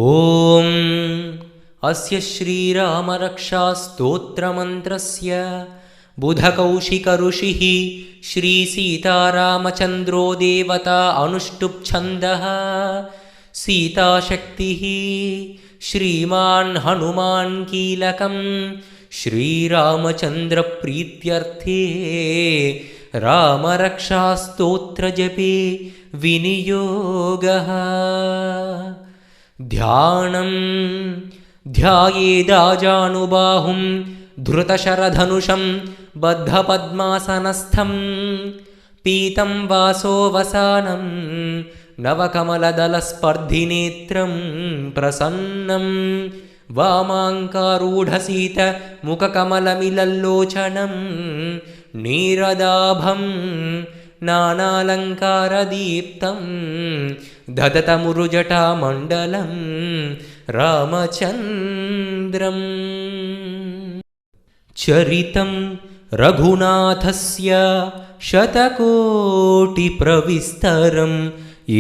ಓಂ ಅಸ್ಯ ಶ್ರೀರಾಮರಕ್ಷಾಸ್ತೋತ್ರಮಂತ್ರಸ್ಯ ಬುಧಕೌಶಿಕಋಷಿಃ ಶ್ರೀಸೀತಾರಾಮಚಂದ್ರೋ ದೇವತಾ ಅನುಷ್ಠುಪ್ ಛಂದಃ ಸೀತಾಶಕ್ತಿಃ ಶ್ರೀಮಾನ್ ಹನುಮಾನ್ ಕೀಲಕಂ ಶ್ರೀರಾಮಚಂದ್ರಪ್ರೀತ್ಯರ್ಥೇ ರಾಮರಕ್ಷಾಸ್ತೋತ್ರಜಪೇ ವಿನಿಯೋಗಃ. ಧ್ಯಾನಂ ಧ್ಯಾಯೇದಾಜಾನುಬಾಹುಂ ಧೃತಶರಧನುಷಂ ಬದ್ಧಪದ್ಮಾಸನಸ್ಥಂ ಪೀತಂ ವಾಸೋವಸಾನಂ ನವಕಮಲದಲಸ್ಪರ್ಧಿನೇತ್ರಂ ಪ್ರಸನ್ನಂ ವಾಮಾಂಕಾರೂಢಸೀತ ಮುಖಕಮಲಮಿಲಲ್ಲೋಚನಂ ನೀರದಾಭಂ ನಾನಾಲಂಕಾರದೀಪ್ತಂ ದದತಮುರುಜಟಾಮಂಡಲಂ ರಾಮಚಂದ್ರಂ. ಚರಿತಂ ರಘುನಾಥಸ್ಯ ಶತಕೋಟಿಪ್ರವಿಸ್ತರಂ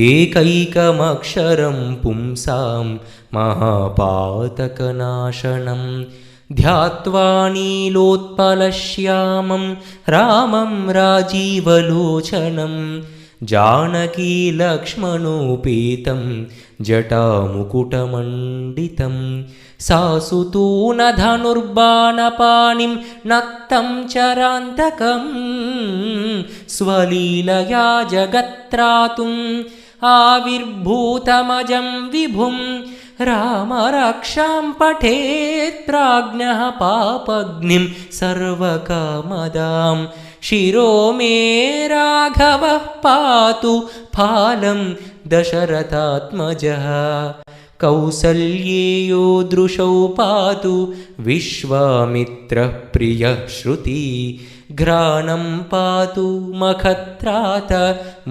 ಏಕೈಕಮಕ್ಷರಂ ಪುಂಸಾಂ ಮಹಾಪಾತಕನಾಶನಂ ಧ್ಯಾತ್ವಾ ನೀಲೋತ್ಪಲಶ್ಯಾಮಂ ರಾಮಂ ರಾಜೀವಲೋಚನಂ ಜಾನಕೀಲಕ್ಷ್ಮಣೋಪೇತಂ ಜಟಾಮುಕುಟಮಂಡಿತಂ ಸಾಸುತೂನಧನುರ್ಬಾಣಪಾಣಿಂ ನಕ್ತಂ ಚರಾಂತಕಂ ಸ್ವಲೀಲಯಾ ಜಗತ್ರಾತುಂ ಆವಿರ್ಭೂತಮಜಂ ವಿಭುಂ ರಾಮರಕ್ಷಾಂ ಪಠೇತ್ ಪ್ರಾಜ್ಞಃ ಪಾಪಗ್ನಿಂ ಸರ್ವಕಾಮದಾಂ ಶಿರೋ ಮೇ ರಾಘವಃ ಪಾತು ಫಾಲಂ ದಶರಥಾತ್ಮಜಃ ಕೌಸಲ್ಯೇಯೋ ದೃಶೌ ಪಾತು ವಿಶ್ವಾಮಿತ್ರಃ ಪ್ರಿಯಃ ಶ್ರುತಿ ಘ್ರಾಣಂ ಪಾತು ಮಖತ್ರಾತ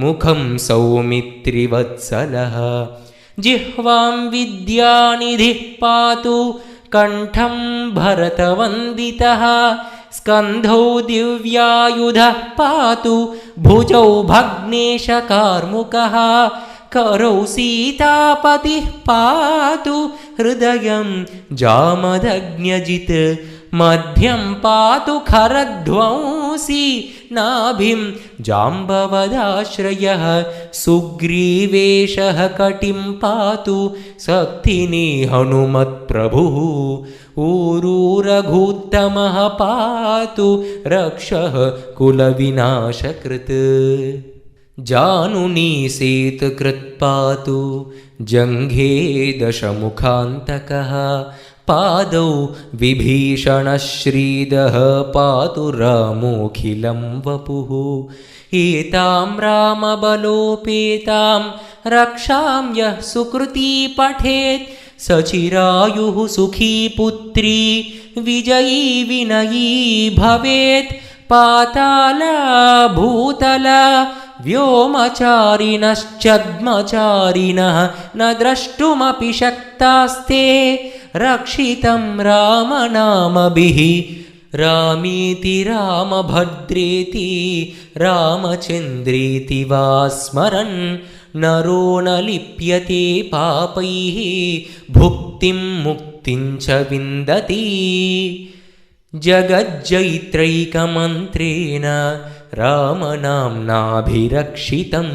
ಮುಖಂ ಸೌಮಿತ್ರಿವತ್ಸಲಃ ಜಿಹ್ವಾಂ ವಿದ್ಯಾನಿಧಿಃ ಪಾತು ಕಂಠಂ ಭರತವಂದಿತಃ ಸ್ಕಂಧೌ ದಿವ್ಯಾಯುಧಃ ಪಾತು ಭುಜೌ ಭಗ್ನೇಶಕಾರ್ಮುಕಃ ಕರೌ ಸೀತಾಪತಿಃ ಪಾತು ಹೃದಯಂ ಜಾಮದಗ್ನ್ಯಜಿತ್ ಮಧ್ಯಂ ಪಾತು ಖರಧ್ವಂಸಿ ನಾಭಿಂ ಜಾಂಬವದಾಶ್ರಯಃ ಸುಗ್ರೀವೇಶಃ ಕಟಿಂ ಪಾತು ಶಕ್ತಿನಿ ಹನುಮತ್ಪ್ರಭುಃ ಊರು ರಘೂತ್ತಮಃ ಪಾತು ರಕ್ಷಃ ಕುಲವಿನಾಶಕೃತ್ ಜಾನುನಿ ಸೇತುಕೃತ್ ಪಾತು ಜಂಘೇ ದಶಮುಖಾಂತಕಃ ಪಾದೌ ವಿಭೀಷಣಶ್ರೀದಃ ಪಾತು ರಾಮೋಖಿಲಂ ವಪುಃ ಏತಾಂ ರಾಮಬಲೋಪೇತಾಂ ರಕ್ಷಾಂ ಯಃ ಸುಕೃತಿ ಪಠೇತ್ ಸಚಿರಾಯುಃ ಸುಖೀ ಪುತ್ರೀ ವಿಜಯೀ ವಿನಯೀ ಭವೇತ್ ಪಾತಾಲ ಭೂತಲ ವ್ಯೋಮಚಾರಿಣಶ್ಚದ್ಮಚಾರಿಣಃ ನ ದ್ರಷ್ಟುಮಪಿ ಶಕ್ತಾಸ್ತೆ ರಕ್ಷಿತಂ ರಾಮನಾಮಭಿಃ ರಾಮೇತಿ ರಾಮಭದ್ರೇತಿ ರಾಮಚಂದ್ರೇತಿ ವಾ ಸ್ಮರನ್ ನರೋ ನ ಲಿಪ್ಯತೆ ಪಾಪೈಃ ಭುಕ್ತಿಂ ಮುಕ್ತಿಂ ಚ ವಿಂದತಿ. ಜಗಜ್ಜೈತ್ರೈಕಮಂತ್ರೇಣ ರಾಮನಾಮ್ನಾಭಿರಕ್ಷಿತಂ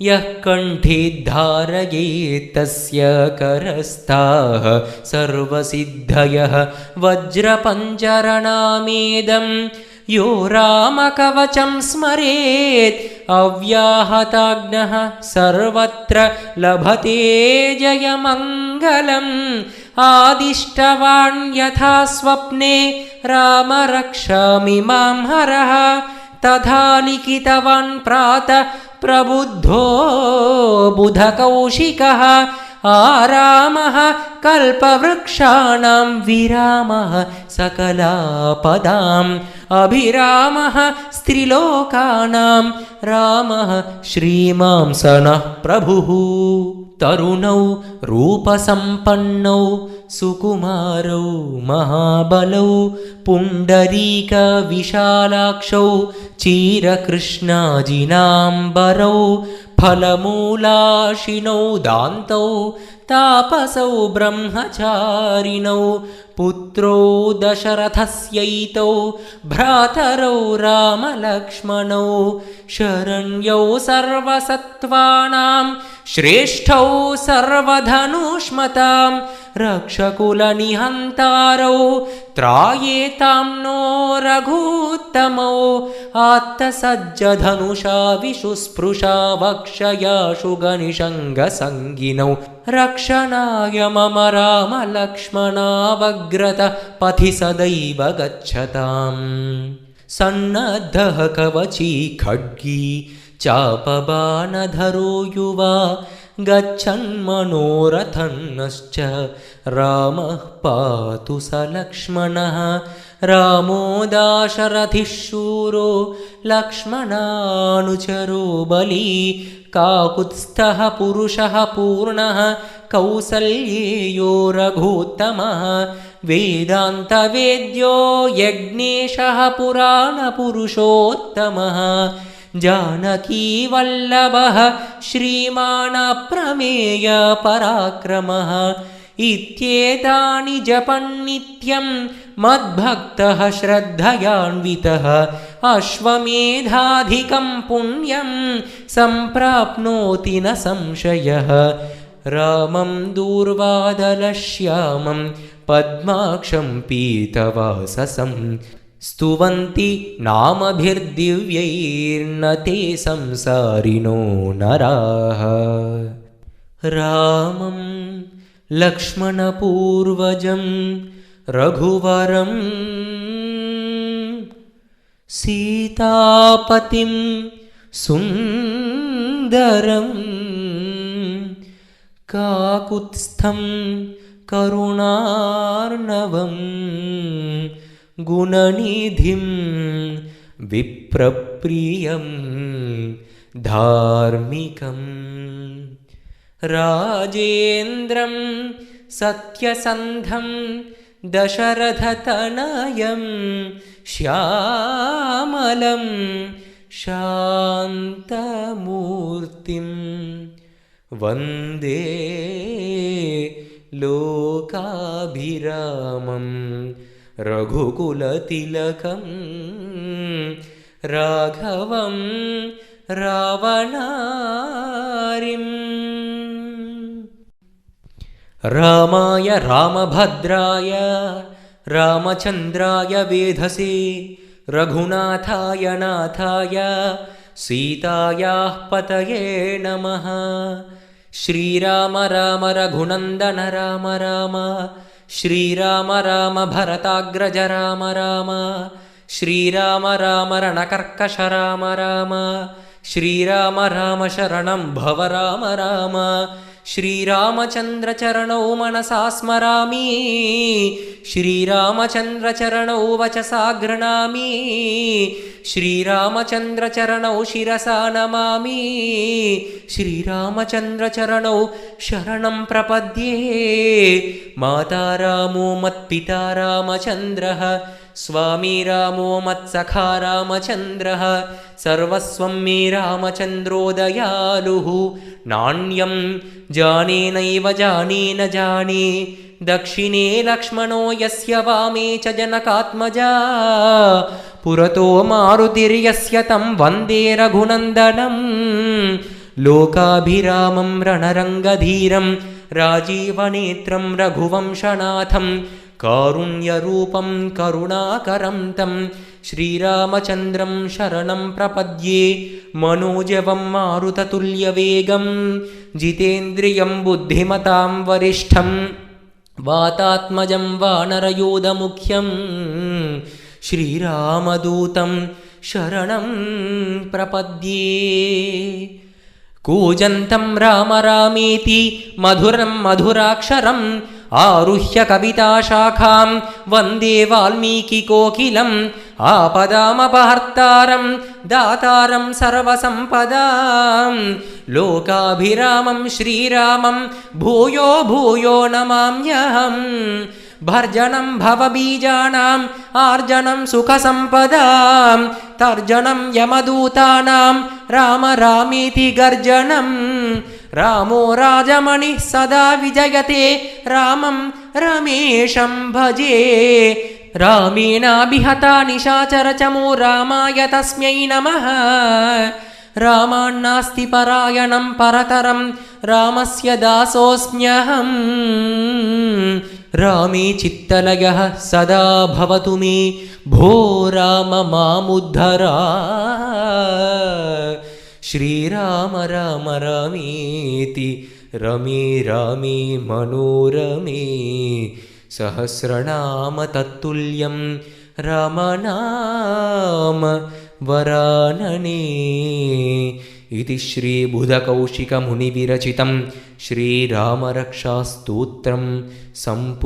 ಯಃ ಕಂಠೇ ಧಾರಯೇತ್ ತಸ್ಯ ಕರಸ್ಥಾಃ ಸರ್ವಸಿದ್ಧಯಃ ವಜ್ರಪಂಜರನಾಮೇದಂ ಯೋ ರಾಮಕವಚಂ ಸ್ಮರೇತ್ ಅವ್ಯಾಹತಾಗ್ನಃ ಸರ್ವತ್ರ ಲಭತೆ ಜಯಮಂಗಲಂ. ಆದಿಷ್ಟವಾನ್ ಯಥಾ ಸ್ವಪ್ನೆ ರಾಮ ರಕ್ಷಾಮಿ ಮಾಂ ಹರಃ ತಥಾ ಲಿಖಿತವಾನ್ ಪ್ರಾತಃ ಪ್ರಬುದ್ಧೋ ಬುಧಕೌಶಿಕಃ ಆರಾಮಃ ಕಲ್ಪವೃಕ್ಷಾಣಾಂ ವಿರಾಮಃ ಸಕಲಾಪದಾಂ ಅಭಿರಾಮಃ ಸ್ತ್ರೀಲೋಕಾನಾಂ ರಾಮಃ ಶ್ರೀಮಾಂಸನಃ ಪ್ರಭುಃ. ತರುಣೌ ರೂಪಸಂಪನ್ನೌ ಸುಕುಮಾರೌ ಮಹಾಬಲೌ ಪುಂಡರೀಕ ವಿಶಾಲಾಕ್ಷೌ ಚೀರಕೃಷ್ಣಾಜಿನಾಂಬರೌ ಫಲಮೂಲಾಶಿನೌ ದಾಂತೌ तापसौ ब्रह्मचारिणौ पुत्रो दशरथस्यैतौ भ्रातरौ रामलक्ष्मणौ शरण्यौ सर्वसत्त्वानां श्रेष्ठौ सर्वधनुष्मतां रक्षकुलनिहन्तारौ त्रायेतां नो रघूत्तमौ आत्तसज्जधनुषा विशुस्पृशा वक्षयाशु गनिशङ्गसङ्गिनौ रक्षणाय मम रामलक्ष्मणावग्रत पथि सदैव गच्छताम् सन्नद्धः कवची खड्गी चापबाणधरो युवा गच्छन्मनोरथन्नश्च रामः पातु स लक्ष्मणः रामो दाशरथिः शूरो लक्ष्मणानुचरो बली काकुत्स्थः पुरुषः पूर्णः कौसल्येयो रघूत्तमः वेदान्तवेद्यो यज्ञेशः पुराणपुरुषोत्तमः जानकीवल्लभः श्रीमानप्रमेय पराक्रमः इत्येतानि जपन्नित्यं मद्भक्तः श्रद्धयान्वितः अश्वमेधाधिकं पुण्यं सम्प्राप्नोति न संशयः रामं दूर्वादलश्यामं पद्माक्षं पीतवाससं स्तुवन्ति नामभिर्दिव्यैर्न ते संसारिणो नराः रामं लक्ष्मणपूर्वजं रघुवरं सीतापतिं सुन्दरं काकुत्स्थं करुणार्णवं गुणनिधिं विप्रप्रियं धार्मिकं राजेन्द्रं सत्यसन्धं दशरथतनयं श्यामलं शान्तमूर्तिं वन्दे लोकाभिरामं रघुकुलतिलकं राघवं रावणारिम् रामाय रामभद्राय रामचन्द्राय वेधसे रघुनाथाय नाथाय सीतायाः पतये नमः श्रीराम राम रघुनन्दन राम राम श्रीराम राम भरताग्रज राम राम श्रीराम राम रणकर्कश राम राम श्रीराम राम शरणं भव राम राम श्रीरामचन्द्रचरणौ मनसा स्मरामि श्रीरामचन्द्रचरणौ वचसा गृह्णामि श्रीरामचन्द्रचरणौ शिरसा नमामि श्रीरामचन्द्रचरणौ शरणं प्रपद्ये माता रामो मत्पिता रामचन्द्रः स्वामी रामो मत्सखा रामचन्द्रः सर्वस्वं मे रामचन्द्रो दयालुः नान्यं जाने नैव जाने न जाने दक्षिणे लक्ष्मणो यस्य वामे च जनकात्मजा पुरतो मारुतिर्यस्य तं वन्दे रघुनन्दनं लोकाभिरामं रणरङ्गधीरं राजीवनेत्रं रघुवंशनाथं कारुण्यरूपं करुणाकरं तं श्रीरामचन्द्रं शरणं प्रपद्ये मनोजवं मारुततुल्यवेगं जितेन्द्रियं बुद्धिमतां वरिष्ठं वातात्मजं वानरयोधमुख्यं श्रीरामदूतं शरणं प्रपद्ये कूजन्तं राम रामेति मधुरं मधुराक्षरम् आरुह्य कविताशाखां वन्दे वाल्मीकिकोकिलम् आपदामपहर्तारं दातारं सर्वसम्पदां लोकाभिरामं श्रीरामं भूयो भूयो नमाम्यहम् भर्जनं भवबीजानाम् आर्जनं सुखसम्पदां तर्जनं यमदूतानां राम रामेति गर्जनं रामो राजमणिः सदा विजयते रामं रमेशं भजे रामेणाभिहता निशाचरचमो रामाय तस्मै नमः रामान्नास्ति परायणं परतरं रामस्य दासोऽस्म्यहम् रामे चित्तलयः सदा भवतु मे भो राम मामुद्धर श्रीराम राम रामेति रमे रामे मनोरमे सहस्रनाम तत्तुल्यं रामनाम वरानने इति श्रीबुधकौशिकमुनिविरचितं श्रीरामरक्षास्तोत्रं सम्पूर्णम्।